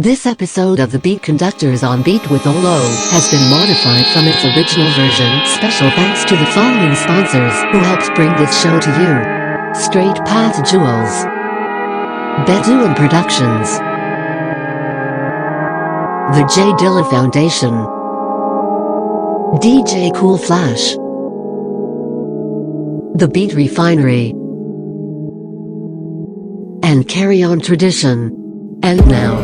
This episode of the Beat Conductors on Beat with OHLOW has been modified from its original version. Special thanks to the following sponsors who helps bring this show to you. Straight Path JEWLZ, BEDOUIN Productions, the DILLA Foundation, DJ KOOL Flash, the Beat Refinery, and Carry On Tradition. And now,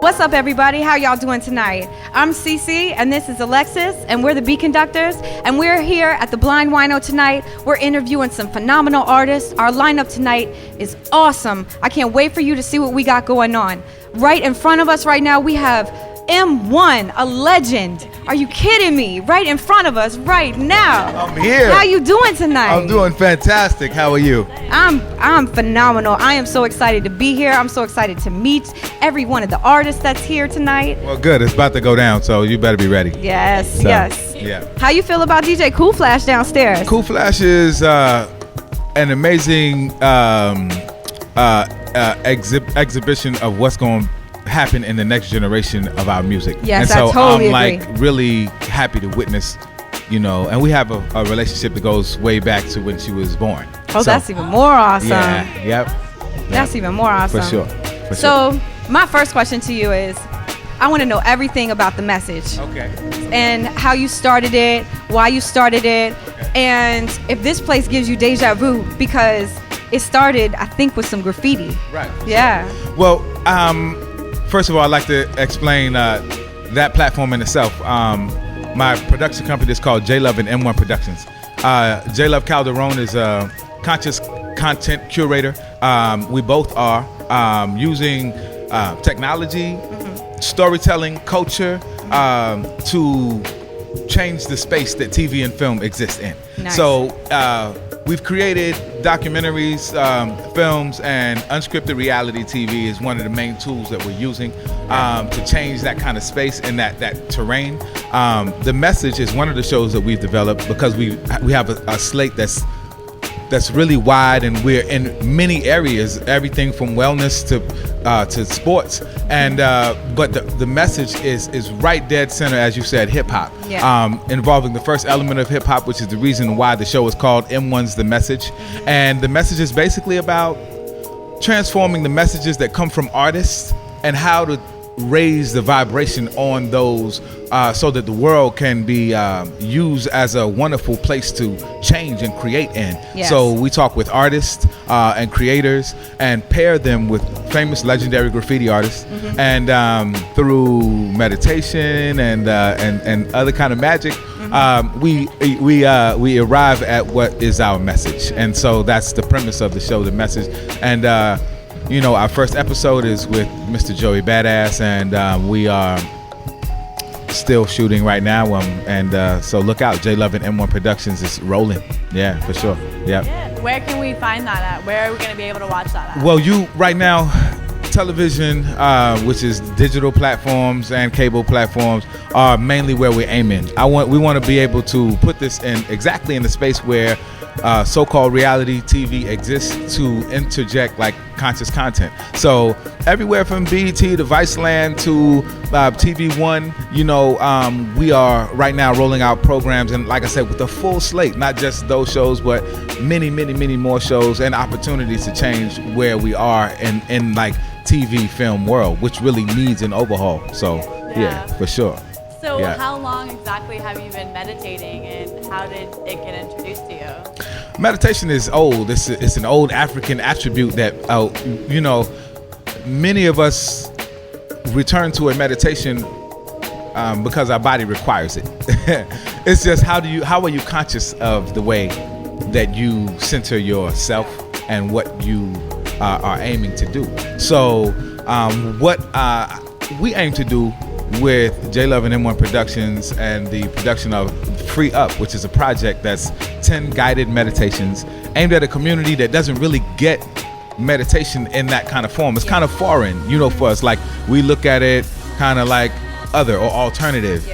what's up, everybody? How y'all doing tonight? I'm Cece, and this is Alexis, and we're the Beat Conductors, and we're here at the Blind Whino tonight. We're interviewing some phenomenal artists. Our lineup tonight is awesome. I can't wait for you to see what we got going on. Right in front of us right now, we have M1, a legend. Are you kidding me? Right in front of us right now. I'm here. How you doing tonight? I'm doing fantastic. How are you? I'm phenomenal. I am so excited to be here. I'm so excited to meet every one of the artists that's here tonight. Well, good. It's about to go down, so you better be ready. Yes, So, yes. Yeah. How you feel about DJ KOOL Flash downstairs? KOOL Flash is an amazing exhibition of what's going to happen in the next generation of our music. Yes, and so I totally I'm agree. really happy to witness, and we have a relationship that goes way back to when she was born. Oh, So, that's even more awesome. Yeah, yep. That's even more awesome. For sure. So, my first question to you is, I want to know everything about the message. Okay. And how you started it, why you started it, and if this place gives you deja vu, because it started, I think, with some graffiti. Right. Yeah. Well, first of all, I'd like to explain that platform in itself. My production company is called JEWLZ and M1 Productions. JEWLZ Calderon is a conscious content curator. We both are using technology, storytelling, culture to change the space that TV and film exist in. Nice. So we've created documentaries, films, and unscripted reality TV is one of the main tools that we're using to change that kind of space and that terrain. The Message is one of the shows that we've developed because we have a slate that's really wide, and we're in many areas, everything from wellness to sports. And but the message is right dead center, as you said, hip hop. Yeah. Involving the first element of hip hop, which is the reason why the show is called M1's The Message. And the message is basically about transforming the messages that come from artists and how to raise the vibration on those so that the world can be used as a wonderful place to change and create in. Yes. So we talk with artists and creators and pair them with famous legendary graffiti artists, and through meditation and other kind of magic, we arrive at what is our message. And so that's the premise of the show, The Message. And our first episode is with Mr. Joey Badass, and we are still shooting right now. So look out, JEWLZ and M1 Productions is rolling. Yeah, for sure. Yeah. Where can we find that at? Where are we going to be able to watch that at? Well, right now, television, which is digital platforms and cable platforms, are mainly where we're aiming. We want to be able to put this in exactly in the space where so-called reality TV exists, to interject like conscious content. So everywhere from BET to Viceland to TV One, we are right now rolling out programs, and like I said, with a full slate, not just those shows, but many, many, many more shows and opportunities to change where we are in like TV film world, which really needs an overhaul. So yeah, for sure. So Yeah. how long exactly have you been meditating, and how did it get introduced to you? Meditation is old. It's an old African attribute that many of us return to a meditation because our body requires it. It's just how are you conscious of the way that you center yourself and what you are aiming to do. So what we aim to do with JEWLZ and M1 Productions and the production of Free Up, which is a project that's 10 guided meditations aimed at a community that doesn't really get meditation in that kind of form. It's kind of foreign, for us. Like, we look at it kind of like other or alternative,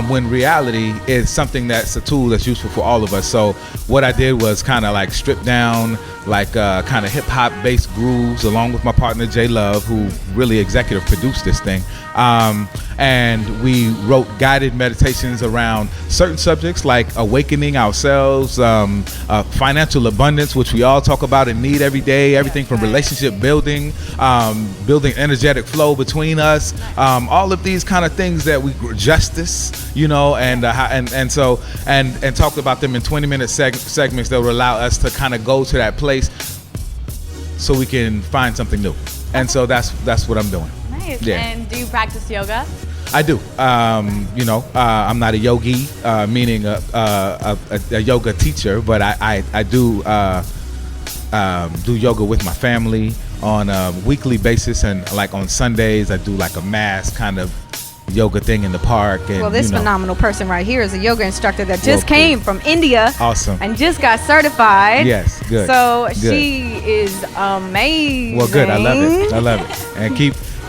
when reality is something that's a tool that's useful for all of us. So what I did was kind of like strip down like kind of hip hop based grooves along with my partner J Love, who really executive produced this thing. And we wrote guided meditations around certain subjects like awakening ourselves, financial abundance, which we all talk about and need every day, everything from relationship building, building energetic flow between us, all of these kind of things that we justice, you know, and so talked about them in 20-minute segments that will allow us to kind of go to that place so we can find something new. And so that's what I'm doing. Nice. Yeah. And do you practice yoga? I do. You know, I'm not a yogi, meaning a yoga teacher, but I do do yoga with my family on a weekly basis, and like on Sundays I do like a mass kind of yoga thing in the park. And well, this phenomenal person right here is a yoga instructor that just came from India. Awesome. And just got certified. Yes, good. So good. She is amazing. Well, good. I love it. And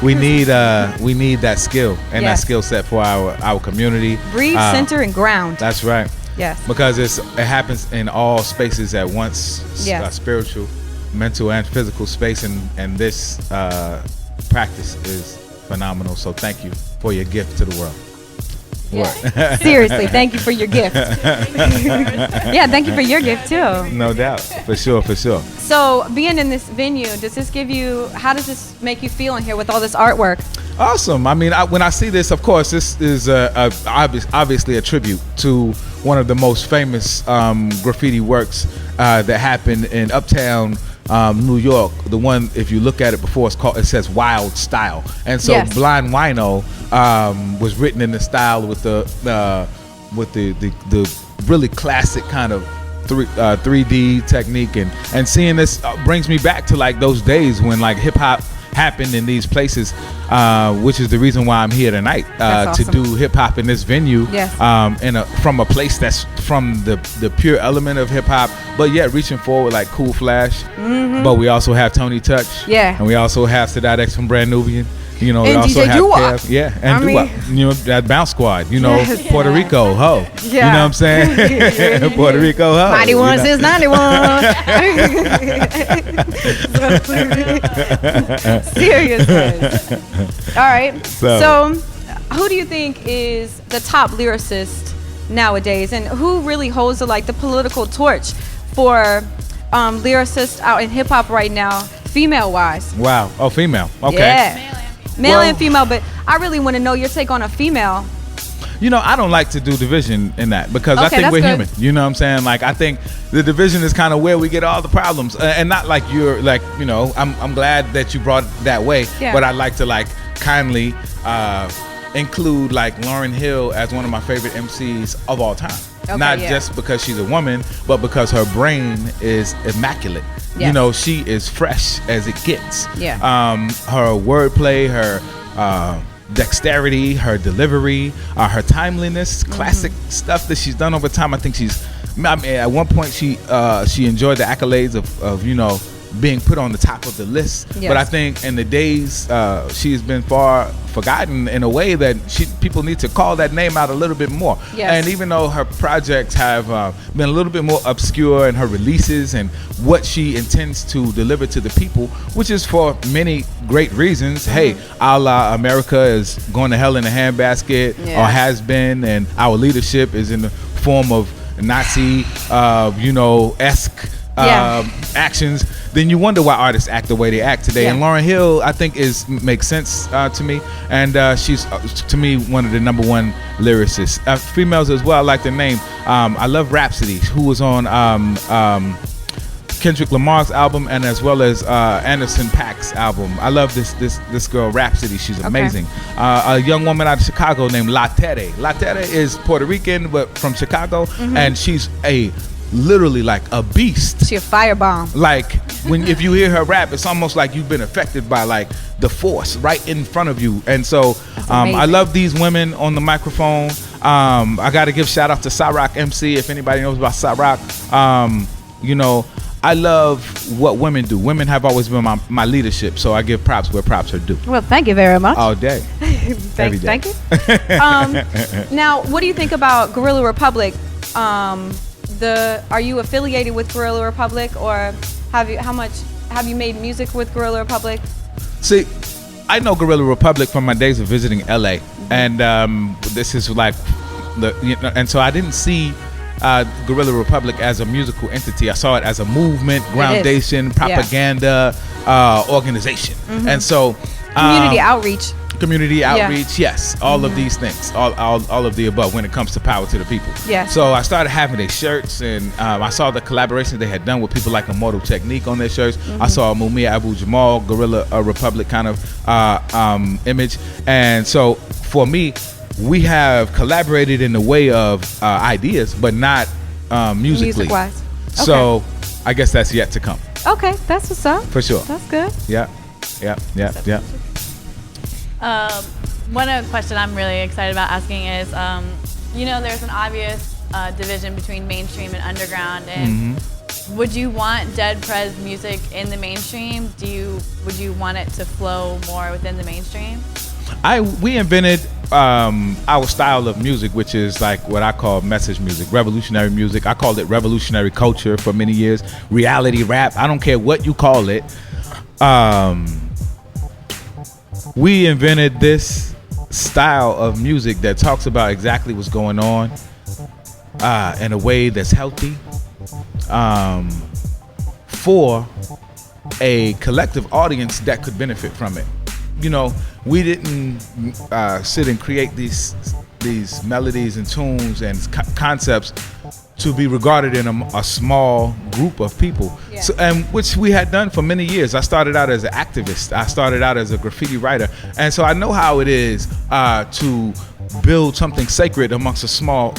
we need that skill and that skill set for our community. Breathe, center, and ground. That's right. Yes. Because it happens in all spaces at once. Yes. Spiritual, mental, and physical space, and this practice is phenomenal. So thank you for your gift to the world. Yeah. Seriously, thank you for your gift. Yeah, thank you for your gift too. No doubt, for sure. So being in this venue, how does this make you feel in here with all this artwork? Awesome. I mean, when I see this, of course, this is obviously a tribute to one of the most famous graffiti works that happened in Uptown New York. The one, if you look at it before, it says Wild Style. And so Blind Whino was written in the style with the really classic kind of 3D technique, and seeing this brings me back to like those days when like hip hop happened in these places, which is the reason why I'm here tonight, to do hip hop in this venue. Yes. From a place that's from the pure element of hip hop, but yet reaching forward like Cool Flash. Mm-hmm. But we also have Tony Touch. Yeah. And we also have Sadat X from Brand Nubian. You know, and we also DJ have Doo Wop. Kev, and Doo Wop. You know, that Bounce Squad. You know, Yes. Puerto Rico, ho. Yeah. You know what I'm saying? Puerto Rico, ho. 91 since 91. Seriously. All right. So, who do you think is the top lyricist nowadays, and who really holds the political torch for lyricists out in hip hop right now, female wise? Wow. Oh, female. Okay. Yeah. Male and female, but I really want to know your take on a female. You know, I don't like to do division in that because I think we're human. You know what I'm saying? Like, I think the division is kind of where we get all the problems, and not like you're like, you know, I'm glad that you brought it that way, but I'd like to like kindly include like Lauryn Hill as one of my favorite MCs of all time. Not just because she's a woman, but because her brain is immaculate. You know, she is fresh as it gets. Her wordplay, her dexterity, her delivery, her timeliness, classic stuff that she's done over time. I think at one point she enjoyed the accolades of you know, being put on the top of the list. But I think in the days she's been far forgotten in a way that people need to call that name out a little bit more. And even though her projects have been a little bit more obscure in her releases and what she intends to deliver to the people, which is for many great reasons. Hey, a la America is going to hell in a handbasket, or has been, and our leadership is in the form of Nazi, you know, esque actions. Then you wonder why artists act the way they act today. And Lauryn Hill, I think, makes sense to me, and she's to me one of the #1 lyricists. Females as well, I like the name. I love Rhapsody, who was on Kendrick Lamar's album, and as well as Anderson .Paak's album. I love this girl Rhapsody. She's amazing. A young woman out of Chicago named La Tere. La Tere is Puerto Rican but from Chicago, and she's literally like a beast. She a firebomb. Like if you hear her rap, it's almost like you've been affected by like the force right in front of you. And so I love these women on the microphone. I got to give shout out to Sa-Rock MC, if anybody knows about Sa-Rock. You know, I love what women do. Women have always been my leadership, so I give props where props are due. Well, thank you very much. All day. Every day. Thank you. Now, what do you think about Guerrilla Republic? Are you affiliated with Guerrilla Republic, or have you made music with Guerrilla Republic? See, I know Guerrilla Republic from my days of visiting LA, and this is like and so I didn't see Guerrilla Republic as a musical entity. I saw it as a movement, groundation, propaganda, organization, and so community outreach. Community outreach, yes, all of these things, all of the above when it comes to power to the people. Yeah. So I started having their shirts, and I saw the collaboration they had done with people like Immortal Technique on their shirts. I saw Mumia Abu Jamal, Guerrilla Republic kind of image, and so for me, we have collaborated in the way of ideas, but not musically. Music-wise. Okay. So I guess that's yet to come. Okay, that's what's up. For sure. That's good. Yeah. One question I'm really excited about asking is, there's an obvious division between mainstream and underground, and would you want Dead Prez music in the mainstream? Would you want it to flow more within the mainstream? We invented our style of music, which is like what I call message music, revolutionary music. I called it revolutionary culture for many years, reality rap. I don't care what you call it. We invented this style of music that talks about exactly what's going on in a way that's healthy for a collective audience that could benefit from it. We didn't sit and create these melodies and tunes and concepts to be regarded in a small group of people, so, and which we had done for many years. I started out as an activist. I started out as a graffiti writer, and so I know how it is to build something sacred amongst a small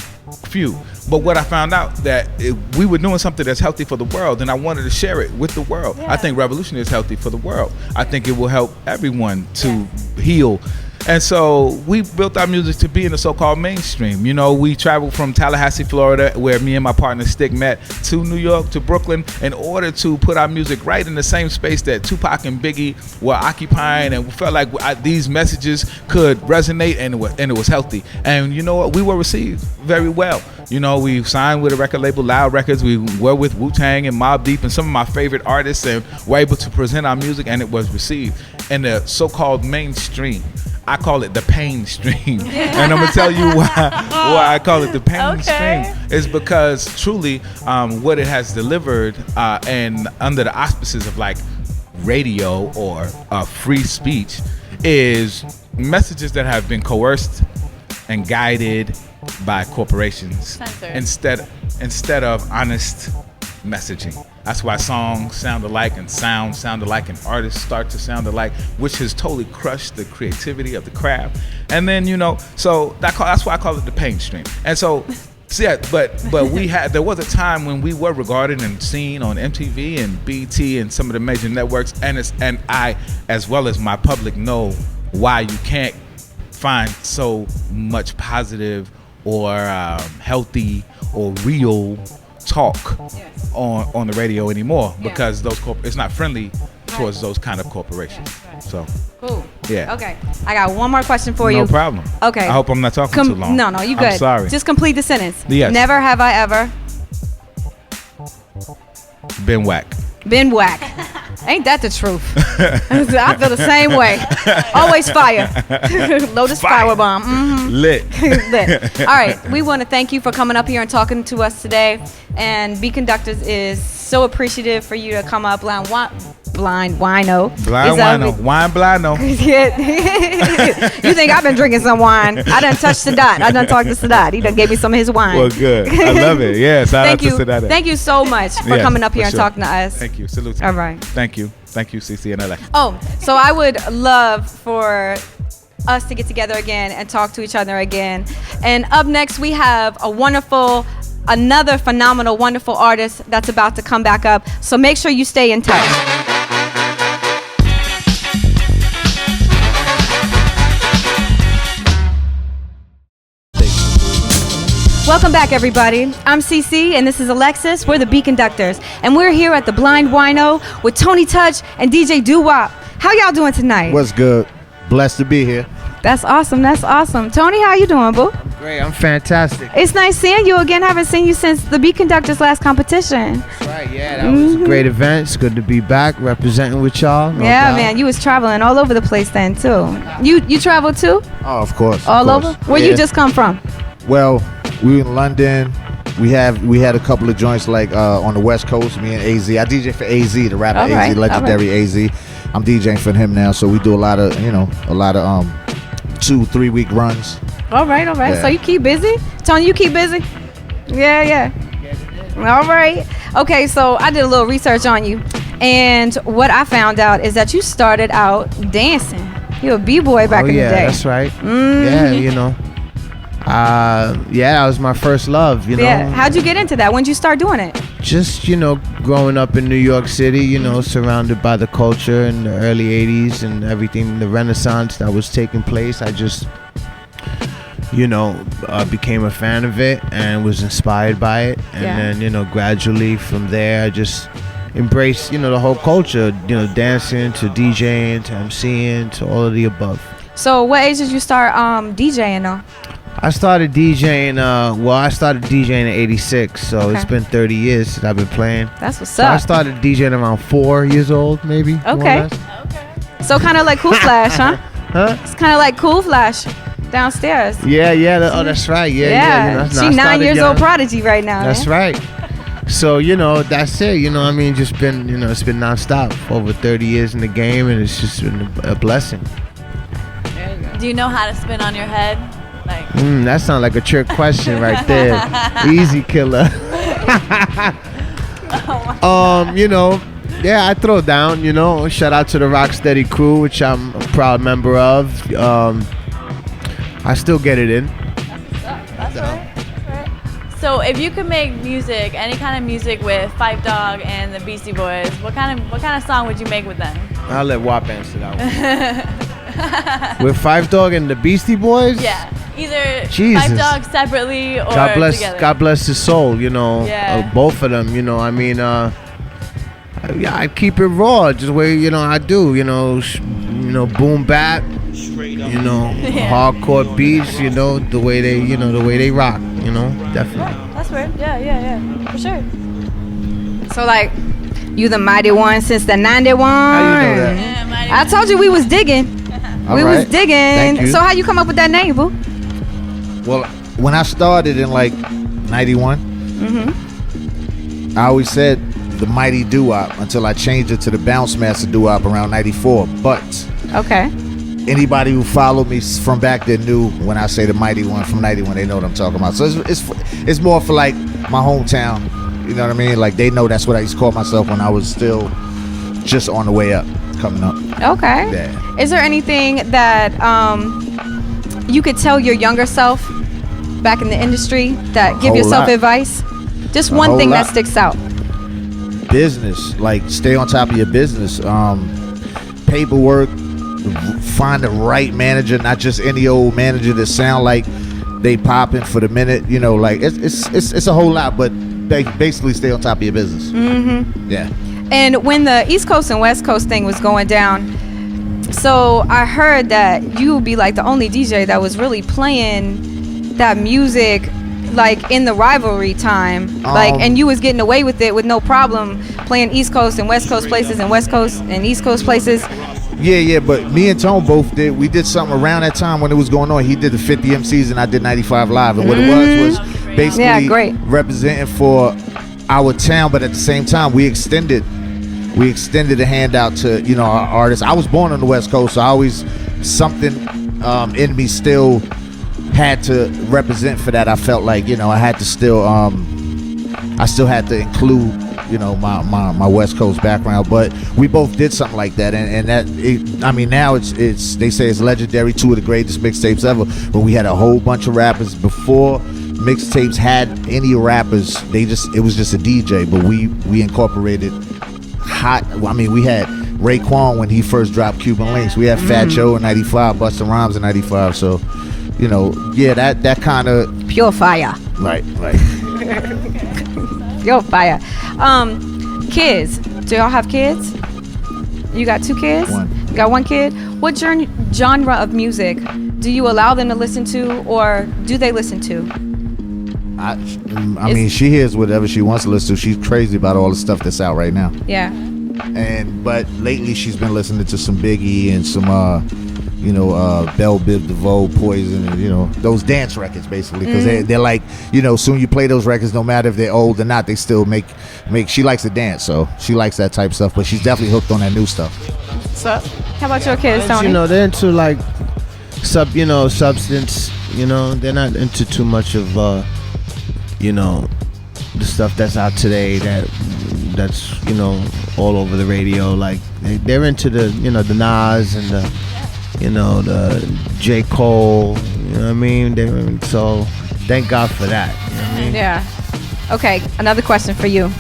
few. But what I found out that we were doing something that's healthy for the world, and I wanted to share it with the world. I think revolution is healthy for the world. I think it will help everyone to heal. And so we built our music to be in the so-called mainstream. We traveled from Tallahassee, Florida, where me and my partner Stick met, to New York, to Brooklyn, in order to put our music right in the same space that Tupac and Biggie were occupying, and we felt like these messages could resonate, and it was healthy. And you know what? We were received very well. We signed with a record label, Loud Records. We were with Wu-Tang and Mobb Deep and some of my favorite artists, and were able to present our music, and it was received. In the so-called mainstream, I call it the pain stream. And I'm gonna tell you why I call it the pain stream. Is because truly what it has delivered and under the auspices of like radio or free speech is messages that have been coerced and guided by corporations instead of honest messaging. That's why songs sound alike and sounds sound alike and artists start to sound alike, which has totally crushed the creativity of the craft. And then so that's why I call it the pain stream. And so but there was a time when we were regarded and seen on MTV and BET and some of the major networks, and I, as well as my public, know why you can't find so much positive or healthy or real talk on the radio anymore, because it's not friendly towards those kind of corporations. So cool. Yeah. Okay, I got one more question for you. No problem. Okay. I hope I'm not talking too long. No, you good. I'm sorry. Just complete the sentence. Yes. Never have I ever been whack. Been whack. Ain't that the truth? I feel the same way. Always fire. Lotus fire bomb. Lit. Lit. All right. We want to thank you for coming up here and talking to us today. And B Konductaz is so appreciative for you to come up. Blind Whino. Wine blino. You think I've been drinking some wine? I done touched Sadat. I done talked to Sadat. He done gave me some of his wine. Well, good. I love it. Yes. Thank you. Thank you so much for coming up here and talking to us. Thank you. Salute. All right. Thank you, CC and LA. Oh, so I would love for us to get together again and talk to each other again. And up next, we have another phenomenal, wonderful artist that's about to come back up. So make sure you stay in touch. Welcome back, everybody. I'm CC, and this is Alexis. We're the B Konductaz, and we're here at the Blind Whino with Tony Touch and DJ Doo Wop. How y'all doing tonight? What's good? Blessed to be here. That's awesome. That's awesome. Tony, how you doing, boo? Great, I'm fantastic. It's nice seeing you again. Haven't seen you since the Beat Conductors last competition. That's right, yeah, that was a great event. It's good to be back representing with y'all. No yeah, doubt. man, you was traveling all over the place then too. You traveled too? Oh, of course. All of course. over? Where you just come from? Well, we were in London. We had a couple of joints like on the West Coast. Me and AZ. I DJ for AZ, the rapper All right, AZ, legendary AZ. I'm DJing for him now, so we do a lot of 2-3 week runs. All right. Yeah. So you keep busy? Tony, you keep busy? Yeah. All right. Okay, so I did a little research on you. And what I found out is that you started out dancing. You were a B-boy back in the day. That's right. Yeah, that was my first love, Yeah. How'd you get into that? When'd you start doing it? Just, growing up in New York City, surrounded by the culture in the early 80s and everything, the Renaissance that was taking place. I just, became a fan of it and was inspired by it. And then, gradually from there, I just embraced, the whole culture, dancing to DJing to MCing to all of the above. So what age did you start DJing though? I started DJing, in '86, so it's been 30 years since I've been playing. That's what's So up. I started DJing around 4 years old, maybe. more or Okay. less. So kind of like Cool Flash, huh? Huh? It's kind of like Cool Flash downstairs. Yeah. That's right. Yeah. She I 9 started years young. old prodigy right now. That's man. right. So, that's it. Just been, it's been nonstop for over 30 years in the game, and it's just been a blessing. Do you know how to spin on your head? Like, That sounds like a trick question right there. Easy killer. I throw down, shout out to the Rocksteady crew, which I'm a proud member of. I still get it in. That's right. So if you could make music, any kind of music with Phife Dawg and the Beastie Boys, what kind of song would you make with them? I'll let Wop answer that one. With Phife Dawg and the Beastie Boys? Yeah. Either Jesus. Phife Dawg separately or together. God bless his soul, Yeah. both of them, I keep it raw, just the way, I do, boom bap, hardcore beats, the way they rock, definitely. That's weird. Yeah, for sure. So like, you the mighty one since the 91. How you know that? Yeah, mighty I told you we was digging. All right. Thank you. So how you come up with that name, boo? Well, when I started in like 91, I always said the Mighty Doo Wop until I changed it to the Bounce Master Doo Wop around 94. But Okay. anybody who followed me from back then knew when I say the Mighty One from 91, they know what I'm talking about. So it's more for like my hometown. You know what I mean? Like they know that's what I used to call myself when I was still just on the way up, coming up. Okay. Yeah. Is there anything that you could tell your younger self back in the industry that give whole yourself lot. advice? Just A one whole thing that lot. sticks out. Business, like stay on top of your business. Paperwork, find the right manager, not just any old manager that sound like they popping for the minute. Like it's a whole lot, but basically stay on top of your business. Yeah. And when the East Coast and West Coast thing was going down, so I heard that you would be like the only DJ that was really playing that music like in the rivalry time, and you was getting away with it with no problem playing East Coast and West Coast places and West Coast and East Coast places. Yeah, but me and Tone both did. We did something around that time when it was going on. He did the 50 MCs and I did 95 Live, and what it was basically representing for our town, but at the same time we extended a handout to our artists. I was born on the West Coast, so I always something in me still had to represent for that. I felt like I had to still I still had to include my West Coast background, but we both did something like that, and that now it's they say it's legendary, 2 of the greatest mixtapes ever. But we had a whole bunch of rappers before mixtapes had any rappers. It was just a DJ, but we incorporated hot. We had Raekwon when he first dropped Cuban Links. We had Fat Joe in 95, Busta Rhymes in 95. So that kind of Pure fire. right. Pure fire. Kids. Do y'all have kids? You got 2 kids? One. You got 1 kid? What genre of music do you allow them to listen to, or do they listen to? I mean, she hears whatever she wants to listen to. She's crazy about all the stuff that's out right now. Yeah. But lately she's been listening to some Biggie and some Bell Biv DeVoe, Poison, and those dance records basically, because they're like, soon you play those records, no matter if they're old or not, they still make. She likes to dance, so she likes that type of stuff. But she's definitely hooked on that new stuff. So, how about your kids, Tony? They're into like substance. They're not into too much of the stuff that's out today that's all over the radio. Like they're into the the Nas and the J. Cole. You know what I mean? So thank God for that. You know what I mean? Yeah. Okay, another question for you.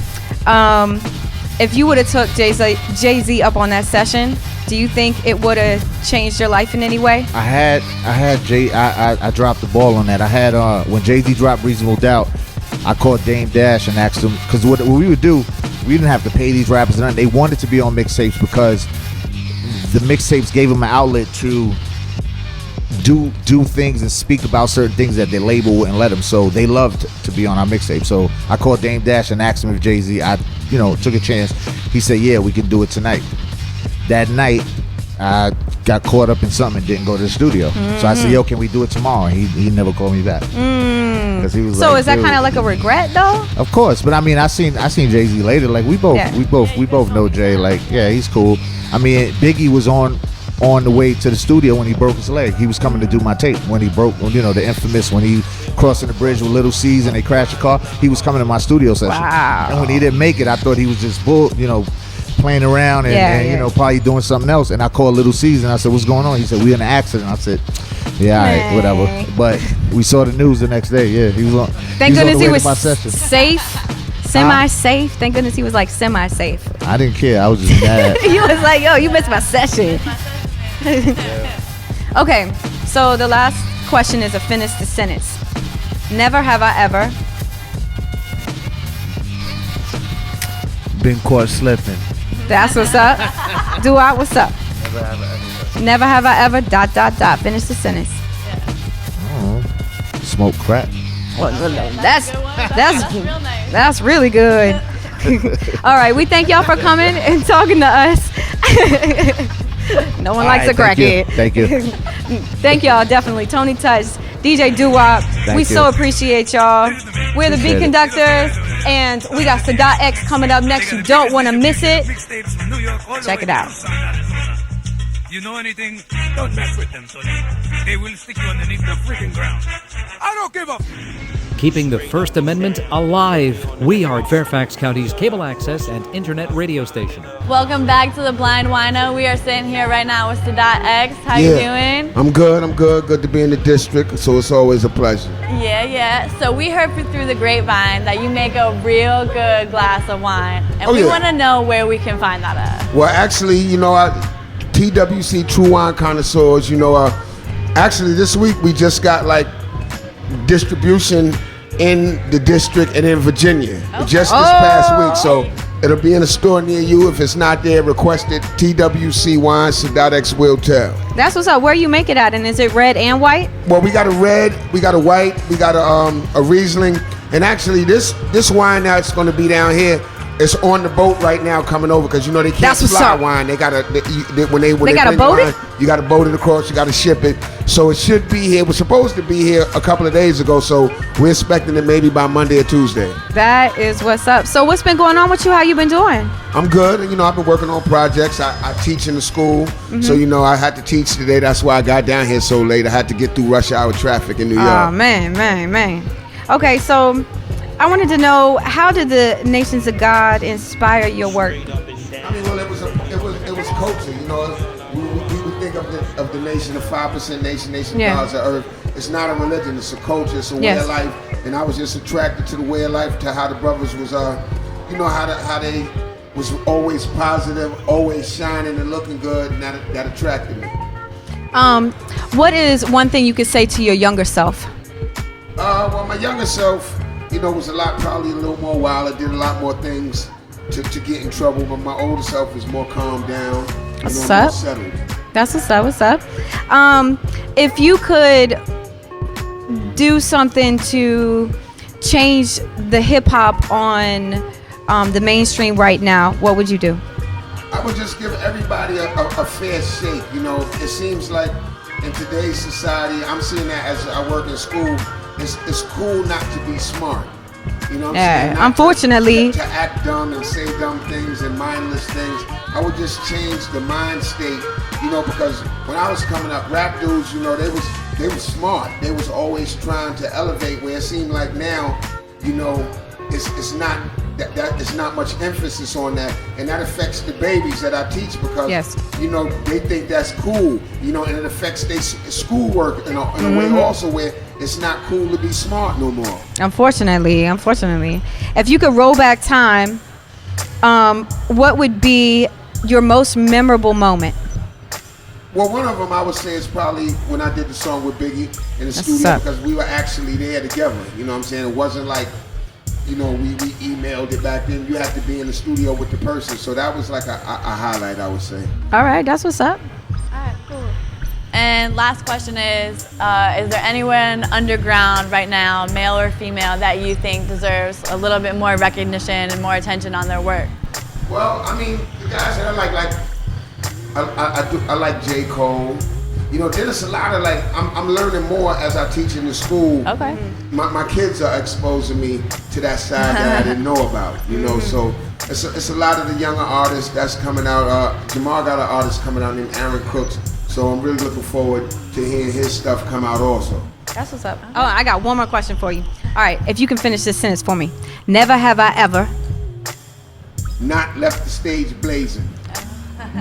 If you would have took Jay-Z up on that session, do you think it would have changed your life in any way? I dropped the ball on that. I had when Jay-Z dropped Reasonable Doubt, I called Dame Dash and asked him, because what we would do, we didn't have to pay these rappers and nothing. They wanted to be on mixtapes because the mixtapes gave them an outlet to do things and speak about certain things that their label wouldn't let them. So they loved to be on our mixtape. So I called Dame Dash and asked him if Jay-Z, I took a chance. He said, yeah, we can do it tonight. That night, I got caught up in something and didn't go to the studio. So I said, yo, can we do it tomorrow? And he never called me back. He was so is that kind of like a regret though? Of course, but I mean, I seen Jay-Z later. Like we both know Jay. Like, yeah, he's cool. I mean, Biggie was on the way to the studio when he broke his leg. He was coming to do my tape when he broke, the infamous, when he crossing the bridge with Little C's and they crashed the car. He was coming to my studio session. Wow. And when he didn't make it, I thought he was just playing around and probably doing something else. And I called Little C's and I said, what's going on? He said, we in an accident. I said, yeah, all right, whatever. But we saw the news the next day. Yeah, he was on. Thank goodness he was safe, semi-safe. Thank goodness he was like semi-safe. I didn't care. I was just mad. He was like, yo, you missed my session. Okay, so the last question is a finish the sentence. Never have I ever been caught slipping. That's what's up. Doo Wop, what's up? Never have I ever. Never have I ever ... Finish the sentence. Smoke crack. Well, that's really good. All right, we thank y'all for coming and talking to us. No one likes a crackhead. Thank you. Thank y'all, definitely. Tony Touch, DJ Doo Wop. We so appreciate y'all. We're the Beat Conductors, and we got Sadat X coming up next. You don't want to miss it. Check it out. You know anything? Don't mess with them, Sonny. They will stick you underneath the freaking ground. I don't give up. Keeping the First Amendment alive. We are Fairfax County's cable access and internet radio station. Welcome back to the Blind Whino. We are sitting here right now with Sadat X. How you doing? I'm good. Good to be in the district, so it's always a pleasure. Yeah. So we heard through the grapevine that you make a real good glass of wine, and we want to know where we can find that at. Well, actually, TWC True Wine Connoisseurs, actually this week we just got distribution in the district and in Virginia just this past week. So it'll be in a store near you. If it's not there, request it. TWC Wine, Sadat X will tell. That's what's up. Where you make it at? And is it red and white? Well, we got a red, we got a white, we got a Riesling. And actually this wine that's going to be down here, it's on the boat right now coming over because they can't fly wine. They gotta when they gotta boat it. You gotta boat it across. You gotta ship it. So it should be here. It was supposed to be here a couple of days ago. So we're expecting it maybe by Monday or Tuesday. That is what's up. So what's been going on with you? How you been doing? I'm good. I've been working on projects. I teach in the school. So I had to teach today. That's why I got down here so late. I had to get through rush hour traffic in New York. Oh man. Okay, so I wanted to know, how did the Nations of God inspire your work? It was culture. We would think of the nation, the 5% nation gods of earth. It's not a religion. It's a culture. It's a way of life. And I was just attracted to the way of life, to how the brothers was, how they was always positive, always shining and looking good, and that attracted me. What is one thing you could say to your younger self? Well, my younger self, was probably a little more wild. I did a lot more things to get in trouble, but my older self was more calmed down, more settled. That's what's up. What's up? If you could do something to change the hip hop on the mainstream right now, what would you do? I would just give everybody a fair shake. You know, it seems like in today's society, I'm seeing that as I work in school, it's cool not to be smart. You know what I'm saying? Not unfortunately. To act dumb and say dumb things and mindless things. I would just change the mind state, you know, because when I was coming up, rap dudes, you know, they was smart. They was always trying to elevate, where it seemed like now, you know, it's not it's not much emphasis on that, and that affects the babies that I teach because you know, they think that's cool, you know, and it affects their schoolwork in a way also where it's not cool to be smart no more. Unfortunately. If you could roll back time, what would be your most memorable moment? Well, one of them I would say is probably when I did the song with Biggie in the studio, because we were actually there together. You know what I'm saying? It wasn't like, you know, we emailed it back then. You had to be in the studio with the person. So that was like a highlight, I would say. All right, that's what's up. All right, cool. And last question is there anyone underground right now, male or female, that you think deserves a little bit more recognition and more attention on their work? Well, I mean, the guys that I like J. Cole. You know, there's a lot of like, I'm learning more as I teach in the school. Okay. My kids are exposing me to that side that I didn't know about, you know, so it's a lot of the younger artists that's coming out. Jamar got an artist coming out named Aaron Crooks, so I'm really looking forward to hearing his stuff come out also. That's what's up. Oh, I got one more question for you. All right, if you can finish this sentence for me. Never have I ever not left the stage blazing.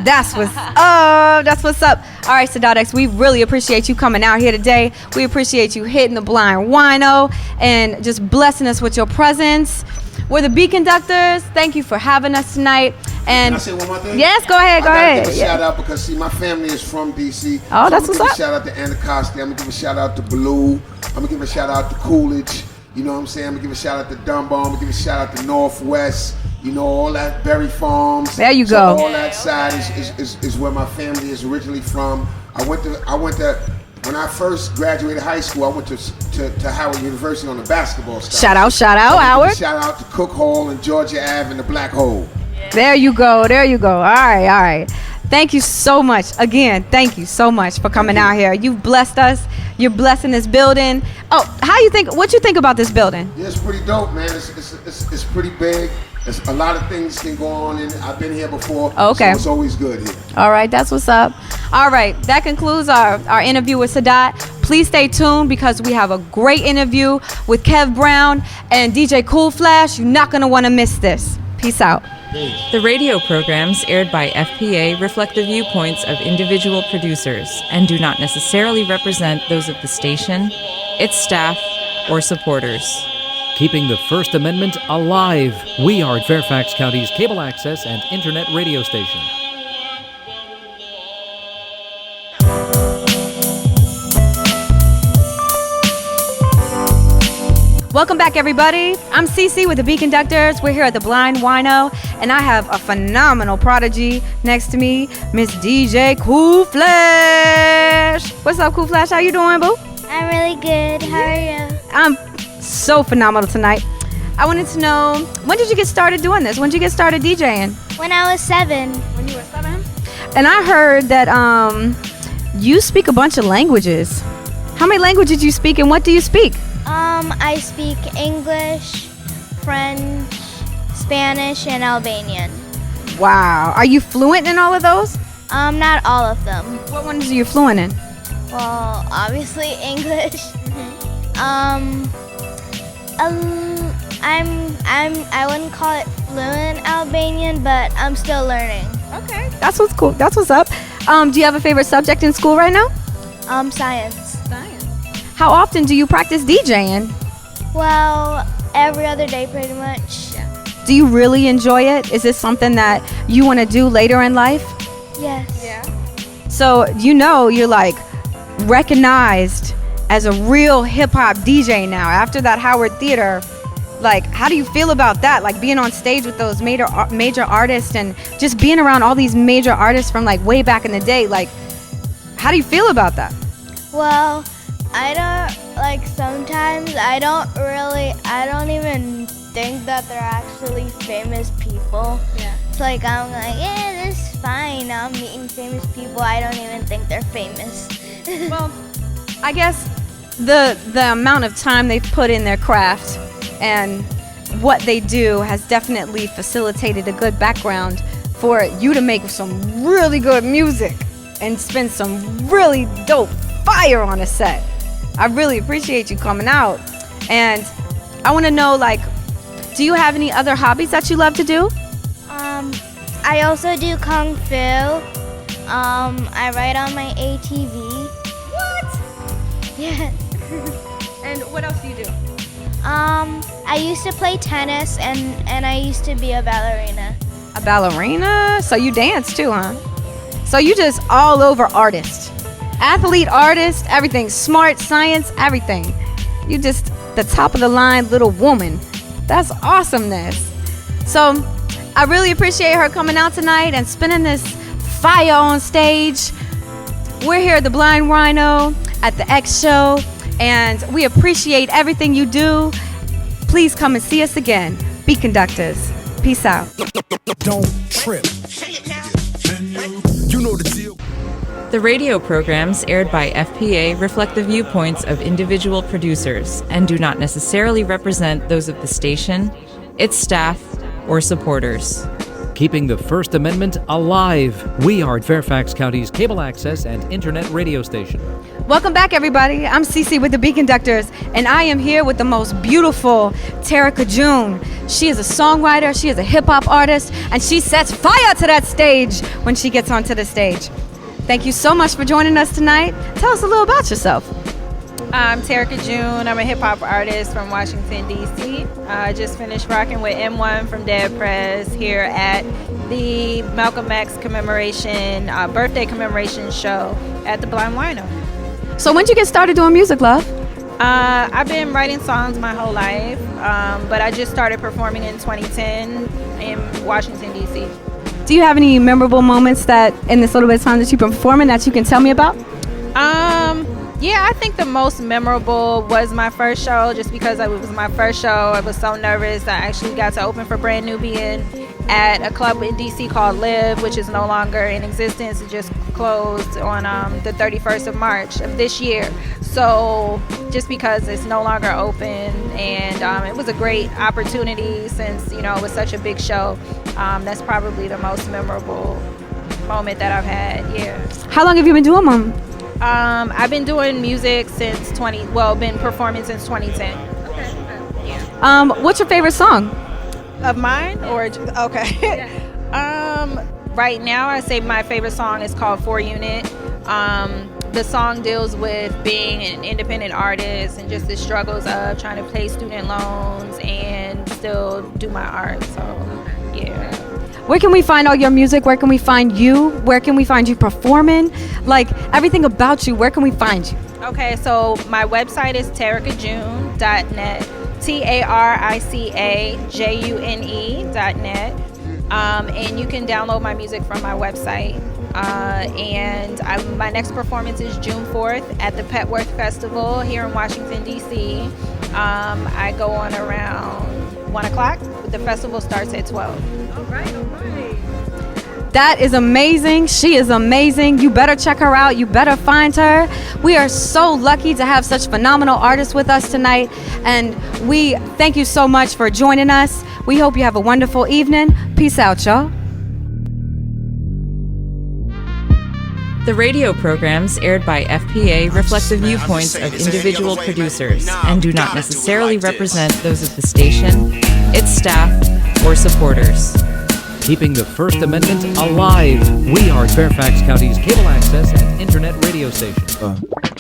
That's what's up. That's what's up. All right, Sadat X, we really appreciate you coming out here today. We appreciate you hitting the Blind Whino and just blessing us with your presence. We're the Beat Conductors. Thank you for having us tonight. And can I say one more thing? Yes, go ahead. I gotta give a shout out because see, my family is from DC. Oh, that's what's up. I'm gonna give a shout out to Anacostia. I'm gonna give a shout out to Blue. I'm gonna give a shout out to Coolidge. You know what I'm saying? I'm gonna give a shout out to Dunbar. I'm gonna give a shout out to Northwest. You know, all that Berry Farms. There you so go. All that side is where my family is originally from. I went to when I first graduated high school, I went to Howard University on the basketball side. Shout out, Howard. Shout out to Cook Hall and Georgia Ave and the Black Hole. There you go. All right. Thank you so much. Again, thank you so much for coming out here. You've blessed us. You're blessing this building. Oh, what you think about this building? Yeah, it's pretty dope, man. It's pretty big. There's a lot of things can go on in it. I've been here before. Okay. So it's always good here. All right, that's what's up. All right, that concludes our interview with Sadat. Please stay tuned because we have a great interview with Kev Brown and DJ Cool Flash. You're not going to want to miss this. Peace out. The radio programs aired by FPA reflect the viewpoints of individual producers and do not necessarily represent those of the station, its staff, or supporters. Keeping the First Amendment alive. We are Fairfax County's cable access and internet radio station. Welcome back, everybody. I'm Cece with the Beat Conductors. We're here at the Blind Whino, and I have a phenomenal prodigy next to me, Miss DJ Cool Flash. What's up, Cool Flash? How you doing, boo? I'm really good. How are you? I'm so phenomenal tonight. I wanted to know, when did you get started doing this? When did you get started DJing? When I was 7. When you were 7? And I heard that you speak a bunch of languages. How many languages do you speak, and what do you speak? I speak English, French, Spanish, and Albanian. Wow. Are you fluent in all of those? Not all of them. What ones are you fluent in? Well, obviously English. I wouldn't call it fluent Albanian, but I'm still learning. Okay. That's what's cool. That's what's up. Do you have a favorite subject in school right now? Science. How often do you practice DJing? Well, every other day pretty much. Do you really enjoy it? Is this something that you want to do later in life? Yes. Yeah. So, you're like recognized as a real hip hop DJ now after that Howard Theater. Like, how do you feel about that? Like being on stage with those major artists and just being around all these major artists from like way back in the day. Like, How do you feel about that? Well, I don't, like, sometimes I don't even think that they're actually famous people. Yeah. It's like, I'm like, yeah, this is fine. I'm meeting famous people. I don't even think they're famous. Well, I guess the amount of time they've put in their craft and what they do has definitely facilitated a good background for you to make some really good music and spend some really dope fire on a set. I really appreciate you coming out. And I want to know, like, do you have any other hobbies that you love to do? I also do Kung Fu. I ride on my ATV. What? Yeah. And what else do you do? I used to play tennis and I used to be a ballerina. A ballerina? So you dance too, huh? So you just all over artist. Athlete, artist, everything. Smart, science, everything. You just the top of the line little woman. That's awesomeness. So I really appreciate her coming out tonight and spinning this fire on stage. We're here at the Blind Whino at the X show, and we appreciate everything you do. Please come and see us again. Beat Konductaz. Peace out. Don't trip. You know the deal. The radio programs aired by FPA reflect the viewpoints of individual producers and do not necessarily represent those of the station, its staff, or supporters. Keeping the First Amendment alive. We are Fairfax County's cable access and internet radio station. Welcome back, everybody. I'm Cece with the Beat Konductaz, and I am here with the most beautiful Ter June. She is a songwriter, she is a hip-hop artist, and she sets fire to that stage when she gets onto the stage. Thank you so much for joining us tonight. Tell us a little about yourself. I'm Ter June. I'm a hip-hop artist from Washington, D.C. I just finished rocking with M1 from Dead Prez here at the Malcolm X commemoration, birthday commemoration show at the Blind Whino. So when did you get started doing music, love? I've been writing songs my whole life, but I just started performing in 2010 in Washington, D.C. Do you have any memorable moments that in this little bit of time that you've been performing that you can tell me about? Yeah, I think the most memorable was my first show, just because it was my first show. I was so nervous. I actually got to open for Brand Nubian at a club in DC called Live, which is no longer in existence. It just closed on the 31st of March of this year. So just because it's no longer open, and it was a great opportunity since, you know, it was such a big show. That's probably the most memorable moment that I've had, yeah. How long have you been doing them? I've been doing music since been performing since 2010. Okay. Yeah. What's your favorite song? Of mine? Or, okay. Yeah. Right now, I say my favorite song is called 4 Unit. The song deals with being an independent artist and just the struggles of trying to pay student loans and still do my art, so, yeah. Where can we find all your music? Where can we find you? Where can we find you performing? Like, everything about you, where can we find you? Okay, so my website is tericajune.net, TARICAJUNE.net. And you can download my music from my website. My next performance is June 4th at the Petworth Festival here in Washington, D.C. I go on around 1 o'clock. The festival starts at 12. All right. That is amazing. She is amazing. You better check her out. You better find her. We are so lucky to have such phenomenal artists with us tonight, and we thank you so much for joining us. We hope you have a wonderful evening. Peace out, y'all. The radio programs aired by FPA reflect the viewpoints of individual producers and do not necessarily represent those of the station, its staff, or supporters. Keeping the First Amendment alive. We are Fairfax County's cable access and internet radio station.